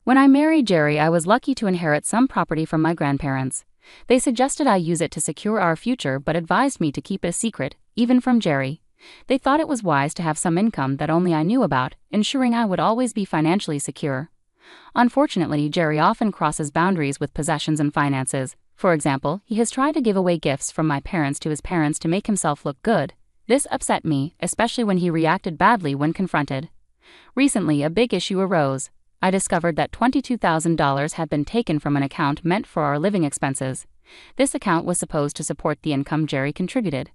When I married Jerry, I was lucky to inherit some property from my grandparents. They suggested I use it to secure our future but advised me to keep it a secret, even from Jerry. They thought it was wise to have some income that only I knew about, ensuring I would always be financially secure. Unfortunately, Jerry often crosses boundaries with possessions and finances. For example, he has tried to give away gifts from my parents to his parents to make himself look good. This upset me, especially when he reacted badly when confronted. Recently, a big issue arose. I discovered that $22,000 had been taken from an account meant for our living expenses. This account was supposed to support the income Jerry contributed.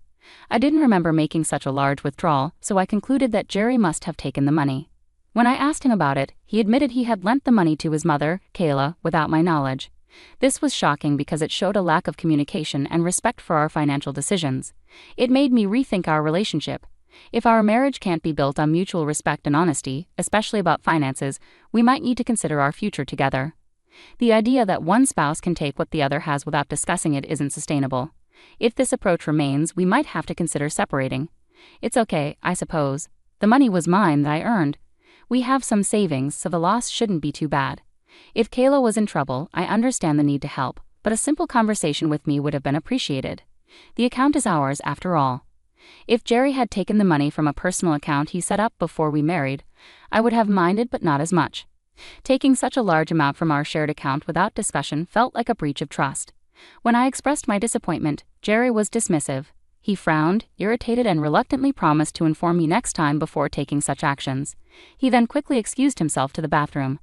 I didn't remember making such a large withdrawal, so I concluded that Jerry must have taken the money. When I asked him about it, he admitted he had lent the money to his mother, Kayla, without my knowledge. This was shocking because it showed a lack of communication and respect for our financial decisions. It made me rethink our relationship. If our marriage can't be built on mutual respect and honesty, especially about finances, we might need to consider our future together. The idea that one spouse can take what the other has without discussing it isn't sustainable. If this approach remains, we might have to consider separating. It's okay, I suppose. The money was mine that I earned. We have some savings, so the loss shouldn't be too bad. If Kayla was in trouble, I understand the need to help, but a simple conversation with me would have been appreciated. The account is ours after all. If Jerry had taken the money from a personal account he set up before we married, I would have minded, but not as much. Taking such a large amount from our shared account without discussion felt like a breach of trust. When I expressed my disappointment, Jerry was dismissive. He frowned, irritated, and reluctantly promised to inform me next time before taking such actions. He then quickly excused himself to the bathroom.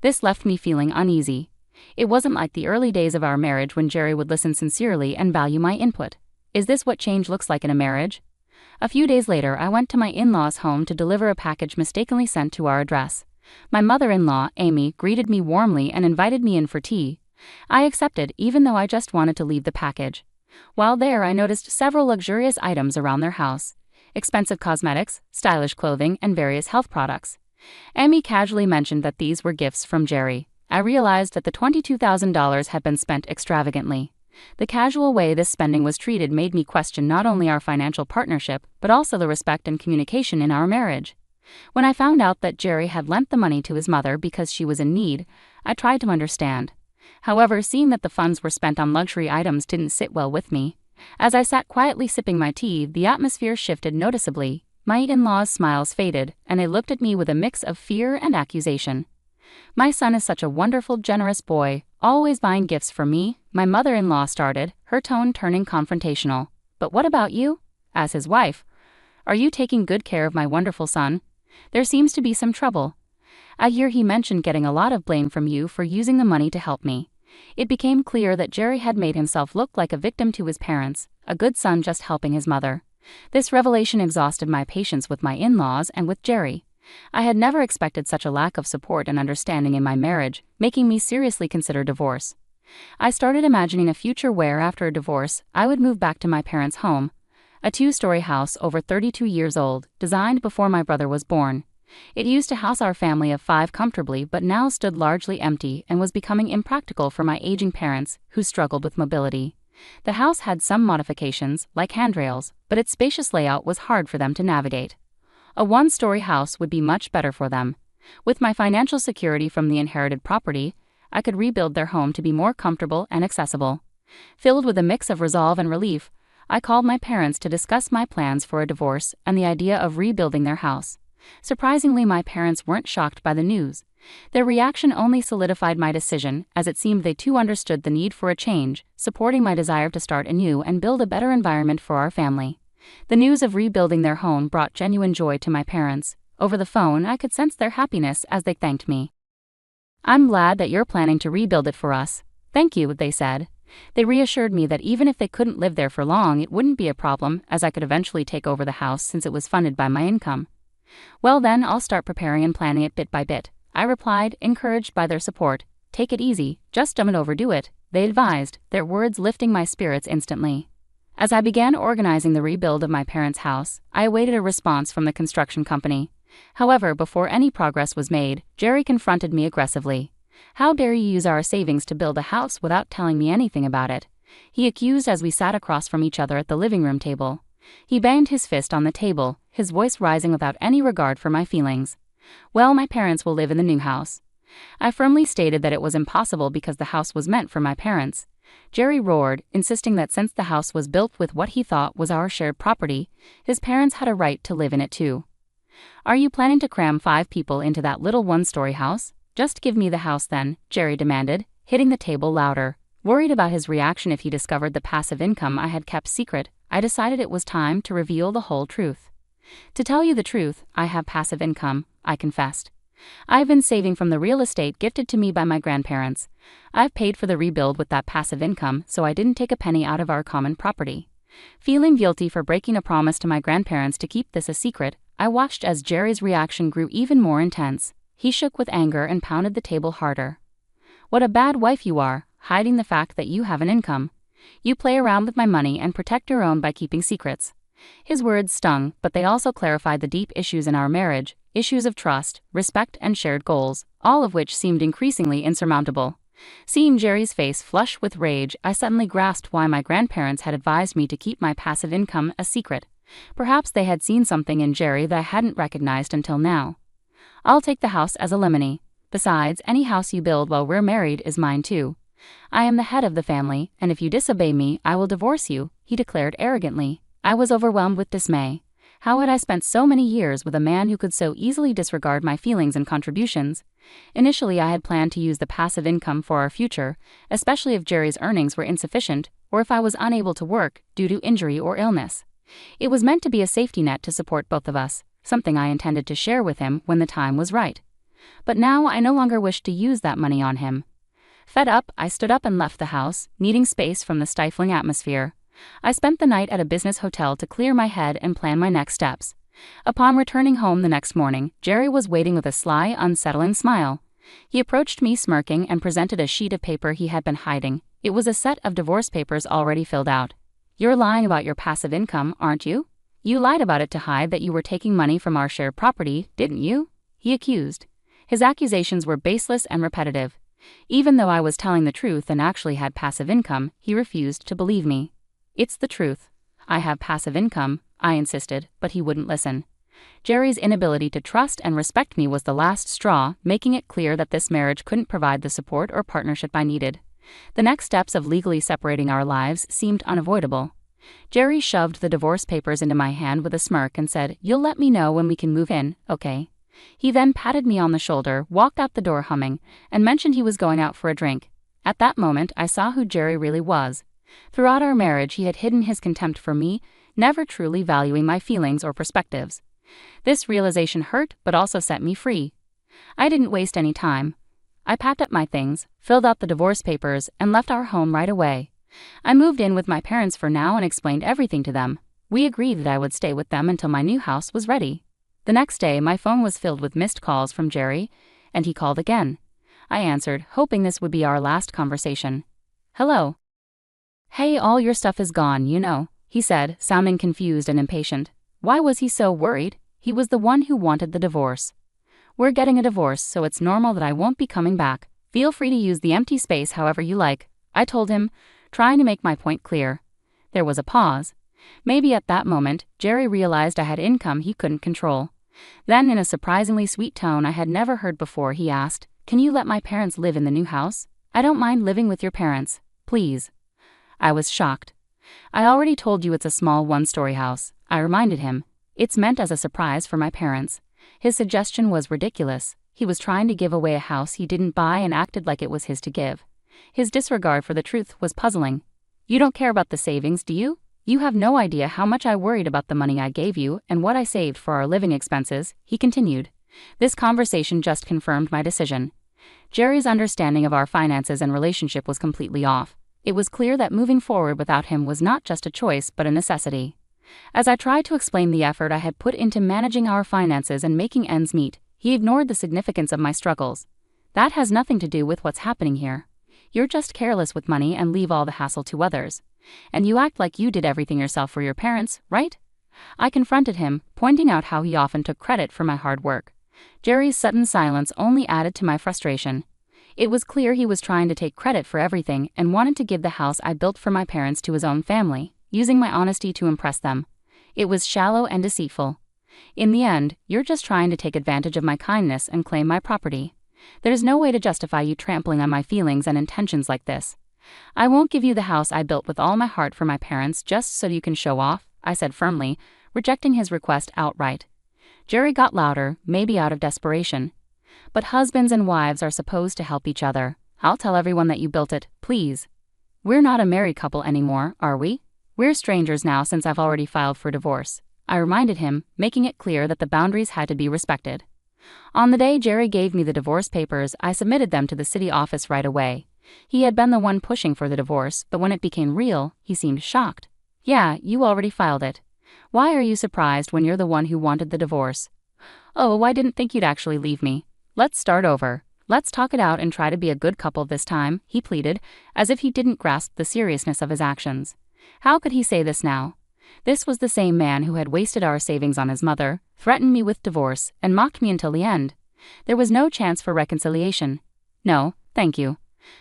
This left me feeling uneasy. It wasn't like the early days of our marriage when Jerry would listen sincerely and value my input. Is this what change looks like in a marriage? A few days later, I went to my in-laws' home to deliver a package mistakenly sent to our address. My mother-in-law, Amy, greeted me warmly and invited me in for tea. I accepted, even though I just wanted to leave the package. While there, I noticed several luxurious items around their house: expensive cosmetics, stylish clothing, and various health products. Amy casually mentioned that these were gifts from Jerry. I realized that the $22,000 had been spent extravagantly. The casual way this spending was treated made me question not only our financial partnership, but also the respect and communication in our marriage. When I found out that Jerry had lent the money to his mother because she was in need, I tried to understand. However, seeing that the funds were spent on luxury items didn't sit well with me. As I sat quietly sipping my tea, the atmosphere shifted noticeably. My in-laws' smiles faded, and they looked at me with a mix of fear and accusation. "My son is such a wonderful, generous boy, always buying gifts for me," my mother-in-law started, her tone turning confrontational. "But what about you? As his wife, are you taking good care of my wonderful son? There seems to be some trouble. I hear he mentioned getting a lot of blame from you for using the money to help me." It became clear that Jerry had made himself look like a victim to his parents, a good son just helping his mother. This revelation exhausted my patience with my in-laws and with Jerry. I had never expected such a lack of support and understanding in my marriage, making me seriously consider divorce. I started imagining a future where, after a divorce, I would move back to my parents' home, a 2-story house over 32 years old, designed before my brother was born. It used to house our family of 5 comfortably, but now stood largely empty and was becoming impractical for my aging parents, who struggled with mobility. The house had some modifications, like handrails, but its spacious layout was hard for them to navigate. A 1-story house would be much better for them. With my financial security from the inherited property, I could rebuild their home to be more comfortable and accessible. Filled with a mix of resolve and relief, I called my parents to discuss my plans for a divorce and the idea of rebuilding their house. Surprisingly, my parents weren't shocked by the news. Their reaction only solidified my decision, as it seemed they too understood the need for a change, supporting my desire to start anew and build a better environment for our family. The news of rebuilding their home brought genuine joy to my parents. Over the phone, I could sense their happiness as they thanked me. "I'm glad that you're planning to rebuild it for us. Thank you," they said. They reassured me that even if they couldn't live there for long, it wouldn't be a problem, as I could eventually take over the house since it was funded by my income. "Well then, I'll start preparing and planning it bit by bit," I replied, encouraged by their support. "Take it easy, just don't overdo it," they advised, their words lifting my spirits instantly. As I began organizing the rebuild of my parents' house, I awaited a response from the construction company. However, before any progress was made, Jerry confronted me aggressively. "How dare you use our savings to build a house without telling me anything about it?" he accused as we sat across from each other at the living room table. He banged his fist on the table, his voice rising without any regard for my feelings. "Well, my parents will live in the new house. I firmly stated that it was impossible because the house was meant for my parents. Jerry roared, insisting that since the house was built with what he thought was our shared property, his parents had a right to live in it too. "Are you planning to cram 5 people into that little one-story house? Just give me the house then," Jerry demanded, hitting the table louder. Worried about his reaction if he discovered the passive income I had kept secret, I decided it was time to reveal the whole truth. "To tell you the truth, I have passive income," I confessed. "I've been saving from the real estate gifted to me by my grandparents. I've paid for the rebuild with that passive income, so I didn't take a penny out of our common property." Feeling guilty for breaking a promise to my grandparents to keep this a secret, I watched as Jerry's reaction grew even more intense. He shook with anger and pounded the table harder. "What a bad wife you are, hiding the fact that you have an income. You play around with my money and protect your own by keeping secrets." His words stung, but they also clarified the deep issues in our marriage, issues of trust, respect, and shared goals, all of which seemed increasingly insurmountable. Seeing Jerry's face flush with rage, I suddenly grasped why my grandparents had advised me to keep my passive income a secret. Perhaps they had seen something in Jerry that I hadn't recognized until now. "I'll take the house as a lemony. Besides, any house you build while we're married is mine too. I am the head of the family, and if you disobey me, I will divorce you," he declared arrogantly. I was overwhelmed with dismay. How had I spent so many years with a man who could so easily disregard my feelings and contributions? Initially, I had planned to use the passive income for our future, especially if Jerry's earnings were insufficient, or if I was unable to work due to injury or illness. It was meant to be a safety net to support both of us, something I intended to share with him when the time was right. But now I no longer wished to use that money on him. Fed up, I stood up and left the house, needing space from the stifling atmosphere. I spent the night at a business hotel to clear my head and plan my next steps. Upon returning home the next morning, Jerry was waiting with a sly, unsettling smile. He approached me smirking and presented a sheet of paper he had been hiding. It was a set of divorce papers already filled out. "You're lying about your passive income, aren't you? You lied about it to hide that you were taking money from our shared property, didn't you?" he accused. His accusations were baseless and repetitive. Even though I was telling the truth and actually had passive income, he refused to believe me. "It's the truth. I have passive income," I insisted, but he wouldn't listen. Jerry's inability to trust and respect me was the last straw, making it clear that this marriage couldn't provide the support or partnership I needed. The next steps of legally separating our lives seemed unavoidable. Jerry shoved the divorce papers into my hand with a smirk and said, "You'll let me know when we can move in, okay?" He then patted me on the shoulder, walked out the door humming, and mentioned he was going out for a drink. At that moment, I saw who Jerry really was. Throughout our marriage, he had hidden his contempt for me, never truly valuing my feelings or perspectives. This realization hurt, but also set me free. I didn't waste any time. I packed up my things, filled out the divorce papers, and left our home right away. I moved in with my parents for now and explained everything to them. We agreed that I would stay with them until my new house was ready. The next day, my phone was filled with missed calls from Jerry, and he called again. I answered, hoping this would be our last conversation. "Hello." "Hey, all your stuff is gone, you know," he said, sounding confused and impatient. Why was he so worried? He was the one who wanted the divorce. "We're getting a divorce, so it's normal that I won't be coming back. Feel free to use the empty space however you like," I told him, trying to make my point clear. There was a pause. Maybe at that moment, Jerry realized I had income he couldn't control. Then, in a surprisingly sweet tone I had never heard before, he asked, "Can you let my parents live in the new house? I don't mind living with your parents, please." I was shocked. "I already told you it's a small one-story house," I reminded him. "It's meant as a surprise for my parents." His suggestion was ridiculous. He was trying to give away a house he didn't buy and acted like it was his to give. His disregard for the truth was puzzling. "You don't care about the savings, do you? You have no idea how much I worried about the money I gave you and what I saved for our living expenses," he continued. This conversation just confirmed my decision. Jerry's understanding of our finances and relationship was completely off. It was clear that moving forward without him was not just a choice but a necessity. As I tried to explain the effort I had put into managing our finances and making ends meet, he ignored the significance of my struggles. "That has nothing to do with what's happening here. You're just careless with money and leave all the hassle to others. And you act like you did everything yourself for your parents, right?" I confronted him, pointing out how he often took credit for my hard work. Jerry's sudden silence only added to my frustration. It was clear he was trying to take credit for everything and wanted to give the house I built for my parents to his own family, using my honesty to impress them. It was shallow and deceitful. "In the end, you're just trying to take advantage of my kindness and claim my property." There's no way to justify you trampling on my feelings and intentions like this. I won't give you the house I built with all my heart for my parents just so you can show off, I said firmly, rejecting his request outright. Jerry got louder, maybe out of desperation. But husbands and wives are supposed to help each other. I'll tell everyone that you built it, please. We're not a married couple anymore, are we? We're strangers now since I've already filed for divorce, I reminded him, making it clear that the boundaries had to be respected. On the day Jerry gave me the divorce papers, I submitted them to the city office right away. He had been the one pushing for the divorce, but when it became real, he seemed shocked. Yeah, you already filed it. Why are you surprised when you're the one who wanted the divorce? Oh, I didn't think you'd actually leave me. Let's start over. Let's talk it out and try to be a good couple this time, he pleaded, as if he didn't grasp the seriousness of his actions. How could he say this now? This was the same man who had wasted our savings on his mother, threatened me with divorce, and mocked me until the end. There was no chance for reconciliation. No, thank you.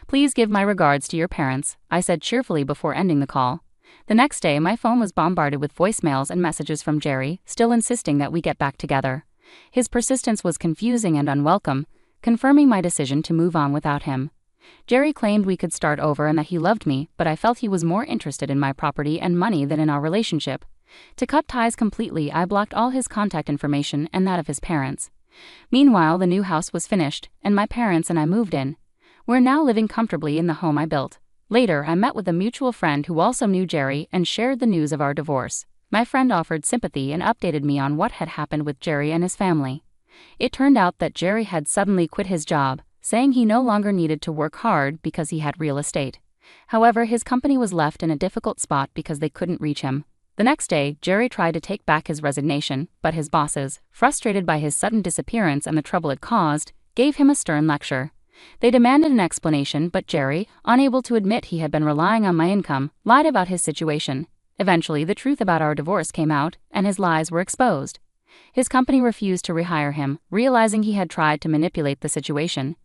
Please give my regards to your parents, I said cheerfully before ending the call. The next day, my phone was bombarded with voicemails and messages from Jerry, still insisting that we get back together. His persistence was confusing and unwelcome, confirming my decision to move on without him. Jerry claimed we could start over and that he loved me, but I felt he was more interested in my property and money than in our relationship. To cut ties completely, I blocked all his contact information and that of his parents. Meanwhile, the new house was finished, and my parents and I moved in. We're now living comfortably in the home I built. Later, I met with a mutual friend who also knew Jerry and shared the news of our divorce. My friend offered sympathy and updated me on what had happened with Jerry and his family. It turned out that Jerry had suddenly quit his job, saying he no longer needed to work hard because he had real estate. However, his company was left in a difficult spot because they couldn't reach him. The next day, Jerry tried to take back his resignation, but his bosses, frustrated by his sudden disappearance and the trouble it caused, gave him a stern lecture. They demanded an explanation, but Jerry, unable to admit he had been relying on my income, lied about his situation. Eventually, the truth about our divorce came out, and his lies were exposed. His company refused to rehire him, realizing he had tried to manipulate the situation.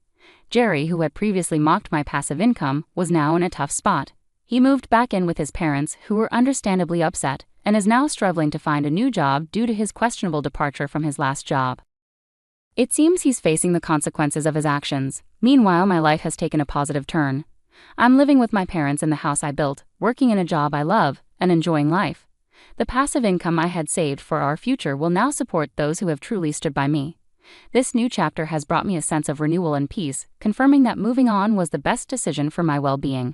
Jerry, who had previously mocked my passive income, was now in a tough spot. He moved back in with his parents, who were understandably upset, and is now struggling to find a new job due to his questionable departure from his last job. It seems he's facing the consequences of his actions. Meanwhile, my life has taken a positive turn. I'm living with my parents in the house I built, working in a job I love, and enjoying life. The passive income I had saved for our future will now support those who have truly stood by me. This new chapter has brought me a sense of renewal and peace, confirming that moving on was the best decision for my well-being.